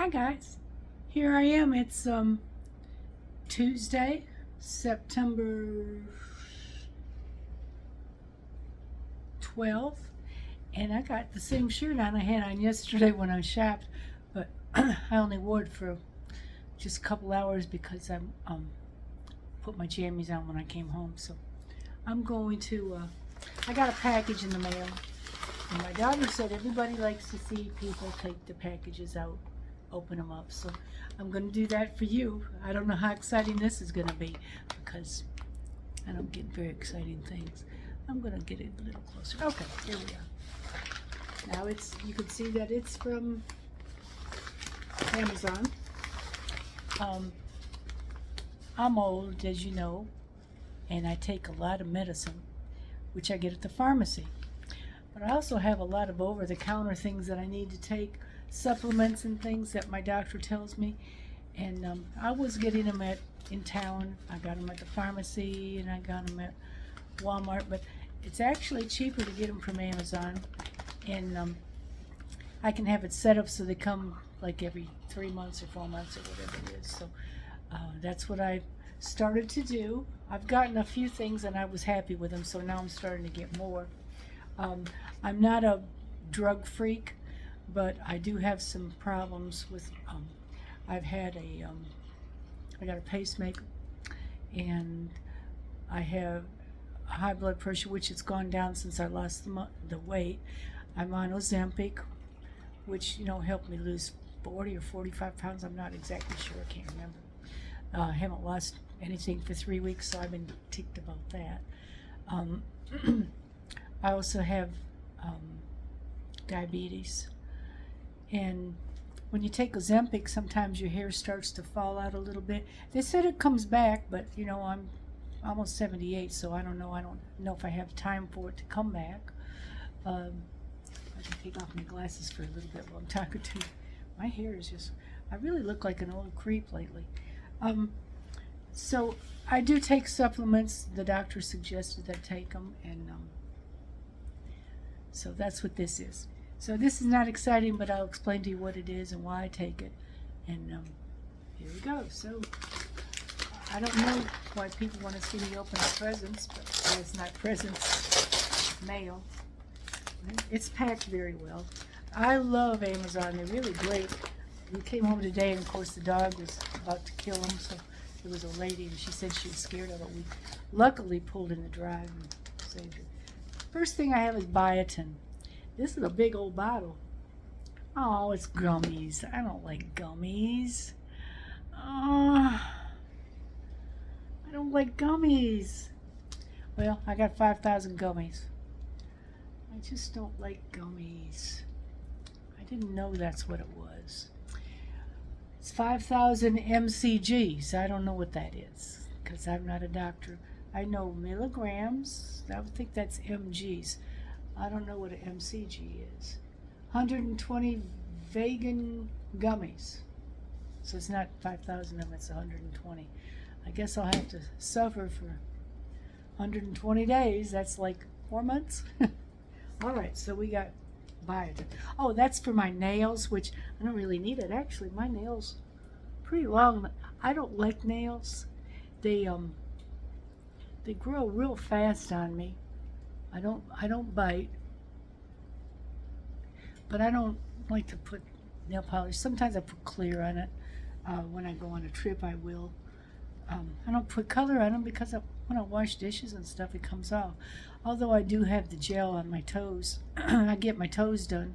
Hi guys, here I am. It's Tuesday, September 12th, and I got the same shirt on I had on yesterday when I shopped, but I only wore it for just a couple hours because I put my jammies on when I came home. So I'm going to. I got a package in the mail, and my daughter said everybody likes to see people take the packages out, open them up. So I'm going to do that for you. I don't know how exciting this is going to be because I don't get very exciting things. I'm going to get it a little closer. Okay, here we are. Now you can see that it's from Amazon. I'm old, as you know, and I take a lot of medicine, which I get at the pharmacy. But I also have a lot of over-the-counter things that I need to take, supplements and things that my doctor tells me. And I was getting them in town. I got them at the pharmacy and I got them at Walmart, but it's actually cheaper to get them from Amazon. And I can have it set up so they come like every 3 months or 4 months or whatever it is. So that's what I've started to do. I've gotten a few things and I was happy with them, so now I'm starting to get more. I'm not a drug freak, but I do have some problems with, I've had I got a pacemaker, and I have high blood pressure, which has gone down since I lost the weight. I'm on Ozempic, which, helped me lose 40 or 45 pounds. I'm not exactly sure. I can't remember. I haven't lost anything for 3 weeks, so I've been ticked about that. I also have diabetes, and when you take Ozempic, sometimes your hair starts to fall out a little bit. They said it comes back, but I'm almost 78, so I don't know. I don't know if I have time for it to come back. I can take off my glasses for a little bit while I'm talking to you. My hair is just, I really look like an old creep lately. So I do take supplements. The doctor suggested I take them, and so that's what this is. So this is not exciting, but I'll explain to you what it is and why I take it. And here we go. So I don't know why people want to see me open up presents, but it's not presents, mail. It's packed very well. I love Amazon. They're really great. We came home today, and of course the dog was about to kill him, so there was a lady, and she said she was scared of it. We luckily pulled in the drive and saved her. First thing I have is biotin. This is a big old bottle. Oh, it's gummies. I don't like gummies. I don't like gummies. Well, I got 5,000 gummies. I just don't like gummies. I didn't know that's what it was. It's 5,000 mcgs. I don't know what that is because I'm not a doctor. I know milligrams. I would think that's mgs. I don't know what an mcg is. 120 vegan gummies. So it's not 5,000 of them, it's 120. I guess I'll have to suffer for 120 days. That's like 4 months. All right, so we got biotin. Oh, that's for my nails, which I don't really need it. Actually, my nails pretty long. I don't like nails. They grow real fast on me. I don't bite, but I don't like to put nail polish. Sometimes I put clear on it. When I go on a trip, I will. I don't put color on them because when I wash dishes and stuff, it comes off. Although I do have the gel on my toes. I get my toes done.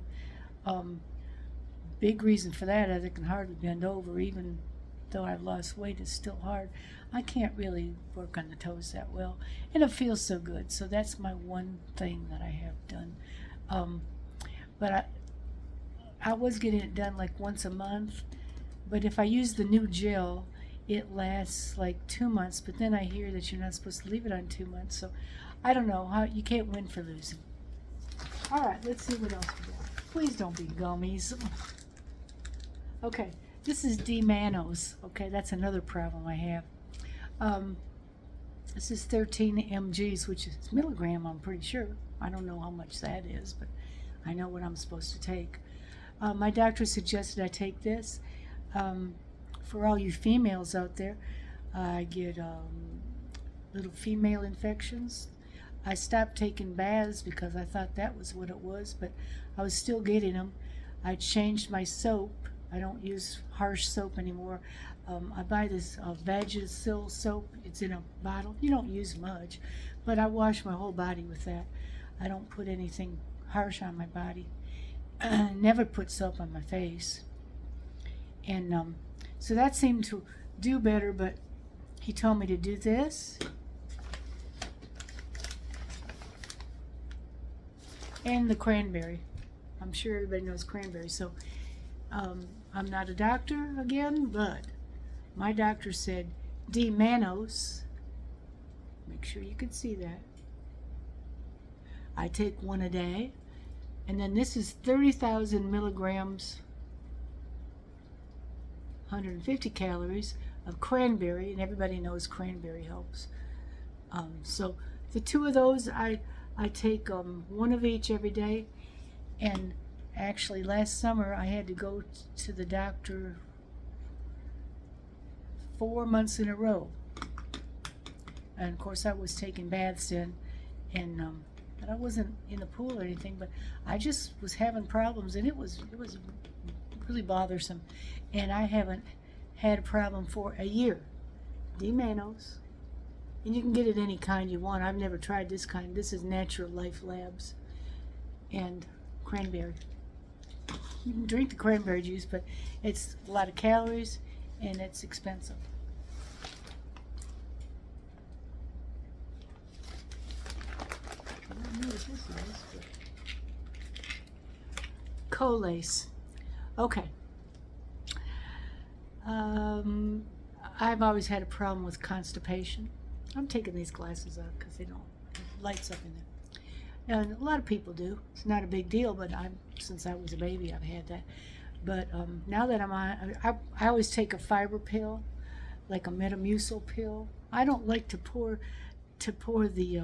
Big reason for that is I can hardly bend over. Even though I've lost weight, it's still hard. I can't really work on the toes that well, and it feels so good. So that's my one thing that I have done. But I was getting it done like once a month. But if I use the new gel, it lasts like 2 months. But then I hear that you're not supposed to leave it on 2 months. So I don't know how you can't win for losing. All right, let's see what else we got. Please don't be gummies. Okay, this is D-mannose. Okay, that's another problem I have. This is 13 mgs, which is milligram, I'm pretty sure. I don't know how much that is, but I know what I'm supposed to take. My doctor suggested I take this, for all you females out there, I get little female infections. I stopped taking baths because I thought that was what it was, but I was still getting them. I changed my soap. I don't use harsh soap anymore. I buy this Vagisil soap. It's in a bottle. You don't use much, but I wash my whole body with that. I don't put anything harsh on my body. Never put soap on my face. And so that seemed to do better, but he told me to do this. And the cranberry. I'm sure everybody knows cranberry. So I'm not a doctor again, but my doctor said D-mannose. Make sure you can see that. I take one a day. And then this is 30,000 milligrams, 150 calories of cranberry, and everybody knows cranberry helps. So the two of those, I take one of each every day. And actually last summer I had to go to the doctor 4 months in a row. And of course I was taking baths then, and I wasn't in the pool or anything, but I just was having problems, and it was really bothersome. And I haven't had a problem for a year. D-mannose. And you can get it any kind you want. I've never tried this kind. This is Natural Life Labs. And cranberry. You can drink the cranberry juice, but it's a lot of calories and it's expensive. I don't know what this is, but Colace. Okay. I've always had a problem with constipation. I'm taking these glasses out because they don't have lights up in there. And a lot of people do. It's not a big deal, but since I was a baby, I've had that. But now that I'm on, I always take a fiber pill, like a Metamucil pill. I don't like to pour the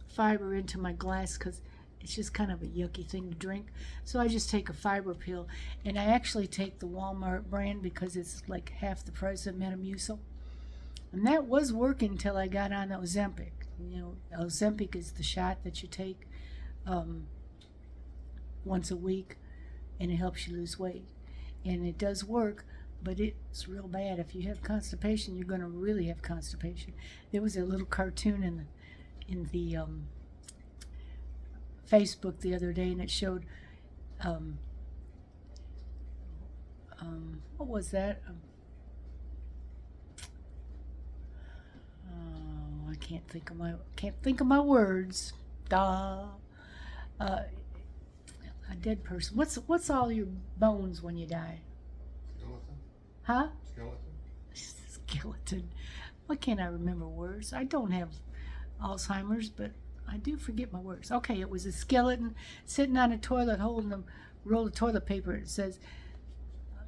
fiber into my glass because it's just kind of a yucky thing to drink. So I just take a fiber pill, and I actually take the Walmart brand because it's like half the price of Metamucil. And that was working until I got on Ozempic. You know, Ozempic is the shot that you take once a week, and it helps you lose weight. And it does work, but it's real bad. If you have constipation, you're going to really have constipation. There was a little cartoon in the Facebook the other day, and it showed what was that? I can't think of my words. A dead person. What's all your bones when you die? Skeleton? Huh? Skeleton? Skeleton. Why can't I remember words? I don't have Alzheimer's, but I do forget my words. Okay, it was a skeleton sitting on a toilet holding a roll of toilet paper. It says,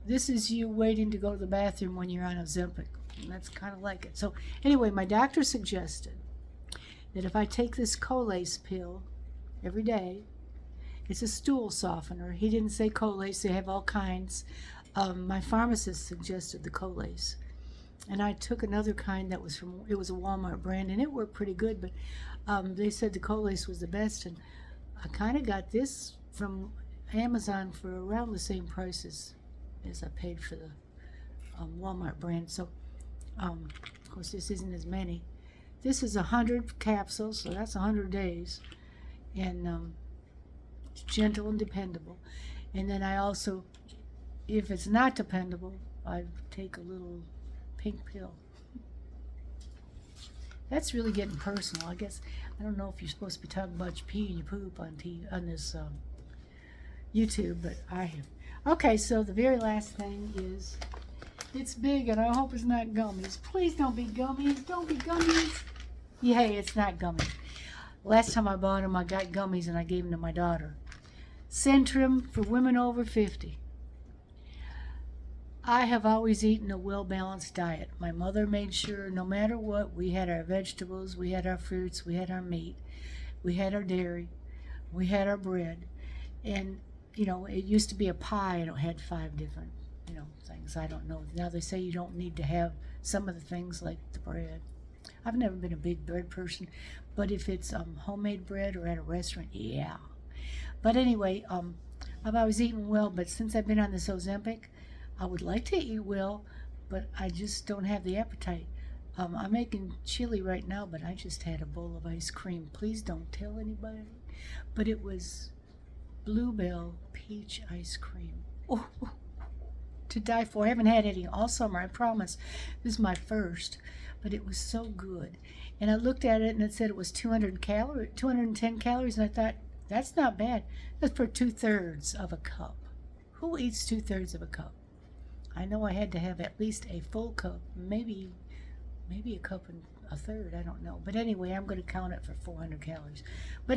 "This is you waiting to go to the bathroom when you're on Ozempic." And that's kind of like it. So anyway, my doctor suggested that if I take this Colace pill every day, it's a stool softener. He didn't say Colace. They have all kinds. My pharmacist suggested the Colace. And I took another kind that was it was a Walmart brand, and it worked pretty good, but they said the Colace was the best, and I kind of got this from Amazon for around the same prices as I paid for the Walmart brand. So, of course, this isn't as many. This is 100 capsules, so that's 100 days, and it's gentle and dependable. And then I also, if it's not dependable, I take a little pink pill. That's really getting personal. I guess I don't know if you're supposed to be talking about your pee and your poop on this YouTube, but I have. Okay, so the very last thing is, it's big, and I hope it's not gummies. Please don't be gummies. Don't be gummies. Yeah, hey, it's not gummies. Last time I bought them, I got gummies, and I gave them to my daughter. Centrum for women over 50. I have always eaten a well-balanced diet. My mother made sure no matter what, we had our vegetables, we had our fruits, we had our meat, we had our dairy, we had our bread. And, you know, it used to be a pie, and it had 5 different, things. I don't know. Now they say you don't need to have some of the things like the bread. I've never been a big bread person, but if it's homemade bread or at a restaurant, yeah. But anyway, I've always eaten well, but since I've been on this Ozempic, I would like to eat well, but I just don't have the appetite. I'm making chili right now, but I just had a bowl of ice cream. Please don't tell anybody. But it was Bluebell peach ice cream. Oh, to die for. I haven't had any all summer, I promise. This is my first, but it was so good. And I looked at it and it said it was 210 calories, and I thought, that's not bad. That's for 2/3 of a cup. Who eats 2/3 of a cup? I know I had to have at least a full cup, maybe a cup and a third, I don't know. But anyway, I'm going to count it for 400 calories. But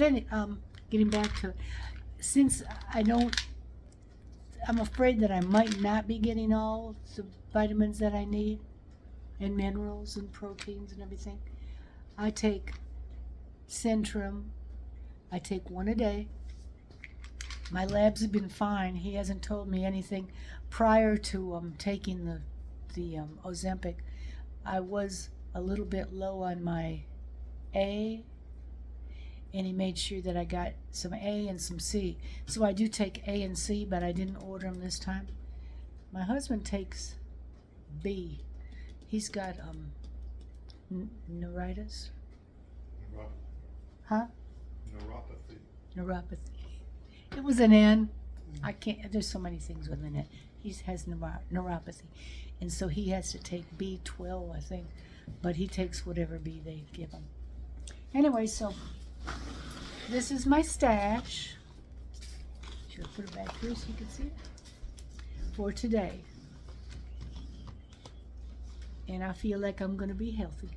getting back to, since I'm afraid that I might not be getting all the vitamins that I need, and minerals and proteins and everything. I take Centrum. I take one a day. My labs have been fine. He hasn't told me anything. Prior to taking the Ozempic, I was a little bit low on my A, and he made sure that I got some A and some C. So I do take A and C, but I didn't order them this time. My husband takes B. He's got neuritis. Huh? Neuropathy. It was an N. I can't. There's so many things with an N. He has neuropathy, and so he has to take B12, I think. But he takes whatever B they give him. Anyway, so this is my stash. Should I put it back here so you can see it? For today. And I feel like I'm going to be healthy.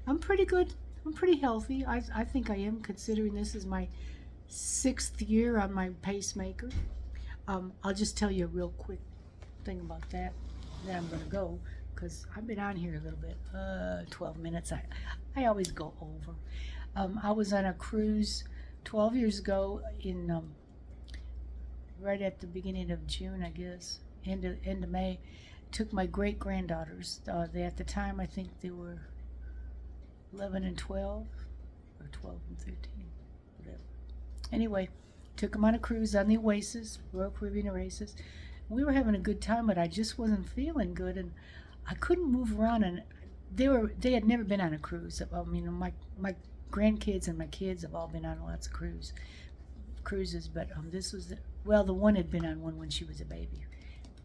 I'm pretty good. I'm pretty healthy. I think I am, considering this is my 6th year on my pacemaker. I'll just tell you a real quick thing about that. Then I'm going to go, because I've been on here a little bit. 12 minutes. I always go over. I was on a cruise 12 years ago in right at the beginning of June, I guess, end of May. Took my great-granddaughters. At the time, I think they were 11 and 12, or 12 and 13, whatever. Anyway, took them on a cruise on the Oasis, Royal Caribbean Oasis. We were having a good time, but I just wasn't feeling good, and I couldn't move around. And they had never been on a cruise. I mean, my grandkids and my kids have all been on lots of cruises, but this was the one had been on one when she was a baby.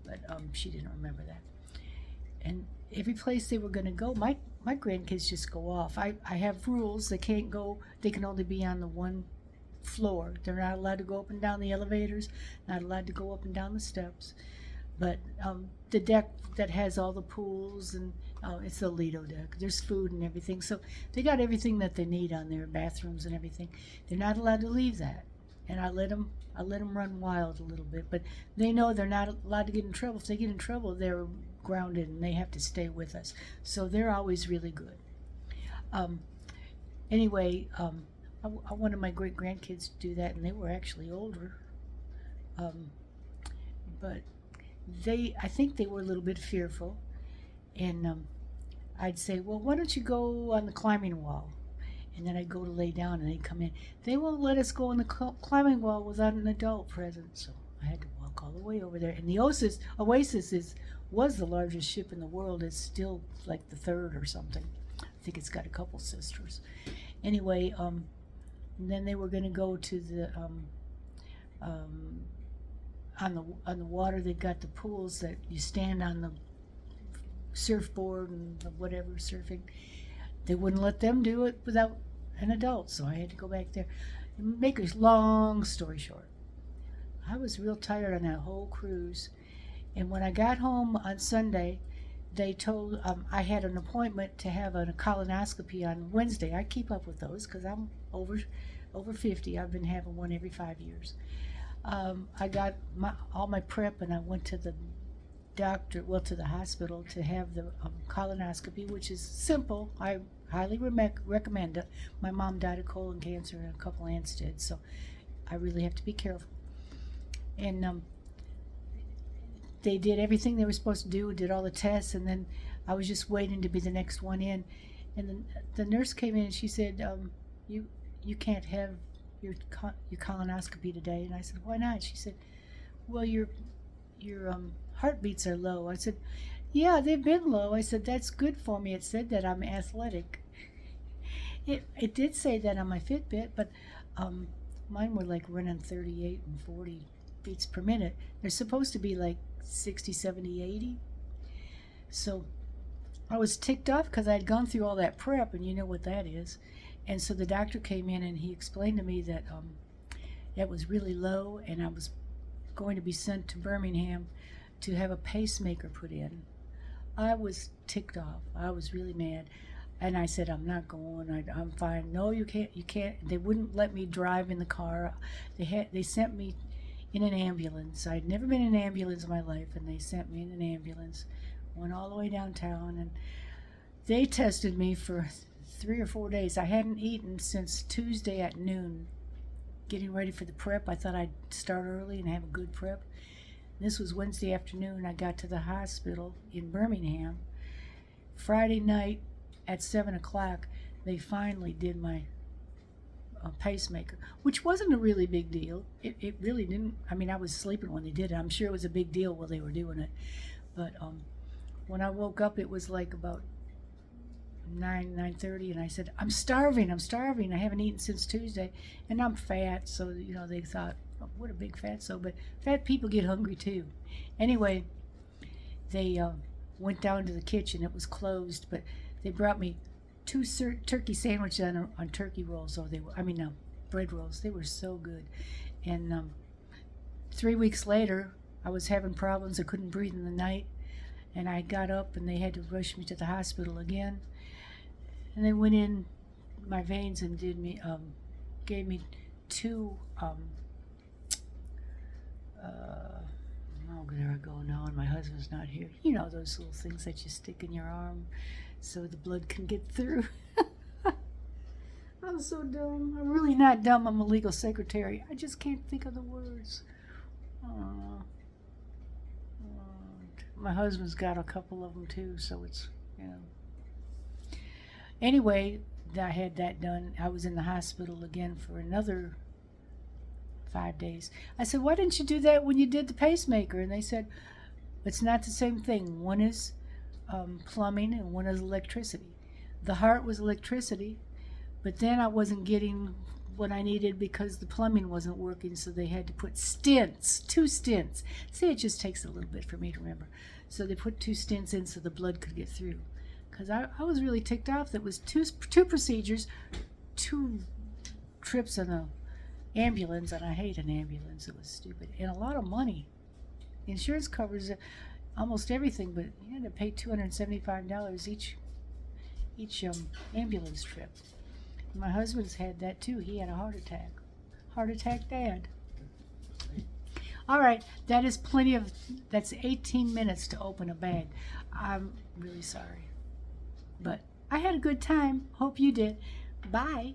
But she didn't remember that. And every place they were going to go, my grandkids just go off. I have rules. They can't go. They can only be on the one floor. They're not allowed to go up and down the elevators, not allowed to go up and down the steps. But the deck that has all the pools, and it's the Lido deck. There's food and everything. So they got everything that they need on there, bathrooms and everything. They're not allowed to leave that. And I let them run wild a little bit, but they know they're not allowed to get in trouble. If they get in trouble, they're grounded and they have to stay with us. So they're always really good. Anyway, I wanted my great grandkids to do that, and they were actually older. But I think they were a little bit fearful, and I'd say, well, why don't you go on the climbing wall? And then I'd go to lay down, and they'd come in. They won't let us go on the climbing wall without an adult present, so I had to walk all the way over there. And the Oasis was the largest ship in the world. It's still like the 3rd or something. I think it's got a couple sisters. Anyway, and then they were going to go to the on the water. They've got the pools that you stand on the surfboard and whatever surfing. They wouldn't let them do it without an adult, so I had to go back there. Make a long story short, I was real tired on that whole cruise, and when I got home on Sunday, they told I had an appointment to have a colonoscopy on Wednesday. I keep up with those because I'm over 50. I've been having one every 5 years. I got all my prep, and I went to the to the hospital to have the colonoscopy, which is simple. I highly recommend it. My mom died of colon cancer, and a couple aunts did, so I really have to be careful. And they did everything they were supposed to do, did all the tests, and then I was just waiting to be the next one in. And then the nurse came in and she said, you can't have your colonoscopy today. And I said, why not? She said, well, your heartbeats are low. I said, yeah, they've been low. I said, that's good for me. It said that I'm athletic. It did say that on my Fitbit, but mine were like running 38 and 40 beats per minute. They're supposed to be like 60, 70, 80. So I was ticked off because I had gone through all that prep, and you know what that is. And so the doctor came in and he explained to me that it was really low, and I was going to be sent to Birmingham to have a pacemaker put in. I was ticked off. I was really mad. And I said, I'm not going. I'm fine. No, you can't. You can't. They wouldn't let me drive in the car. They sent me in an ambulance. I'd never been in an ambulance in my life, and they sent me in an ambulance. Went all the way downtown, and they tested me for 3 or 4 days. I hadn't eaten since Tuesday at noon, getting ready for the prep. I thought I'd start early and have a good prep. This was Wednesday afternoon. I got to the hospital in Birmingham. Friday night at 7 o'clock, they finally did my pacemaker, which wasn't a really big deal. It really didn't. I mean, I was sleeping when they did it. I'm sure it was a big deal while they were doing it. But when I woke up, it was like about 9:30, and I said, I'm starving. I haven't eaten since Tuesday, and I'm fat, so they thought, oh, what a big fatso. But fat people get hungry too. Anyway, they went down to the kitchen. It was closed, but they brought me 2 turkey sandwiches on turkey rolls. Bread rolls. They were so good. And 3 weeks later, I was having problems. I couldn't breathe in the night, and I got up, and they had to rush me to the hospital again. And they went in my veins and gave me 2. There I go now, and my husband's not here. You know those little things that you stick in your arm so the blood can get through. I'm so dumb. I'm really not dumb. I'm a legal secretary. I just can't think of the words. My husband's got a couple of them too, so it's, Anyway, I had that done. I was in the hospital again for another 5 days. I said, why didn't you do that when you did the pacemaker? And they said, it's not the same thing. One is plumbing and one is electricity. The heart was electricity, but then I wasn't getting what I needed because the plumbing wasn't working, so they had to put stents, 2 stents. See, it just takes a little bit for me to remember. So they put 2 stents in so the blood could get through. Because I was really ticked off. That was two procedures, 2 trips in an ambulance, and I hate an ambulance. It was stupid. And a lot of money. Insurance covers almost everything, but you had to pay $275 each ambulance trip. My husband's had that too. He had a heart attack. Heart attack dad. All right, that's 18 minutes to open a bag. I'm really sorry. But I had a good time. Hope you did. Bye.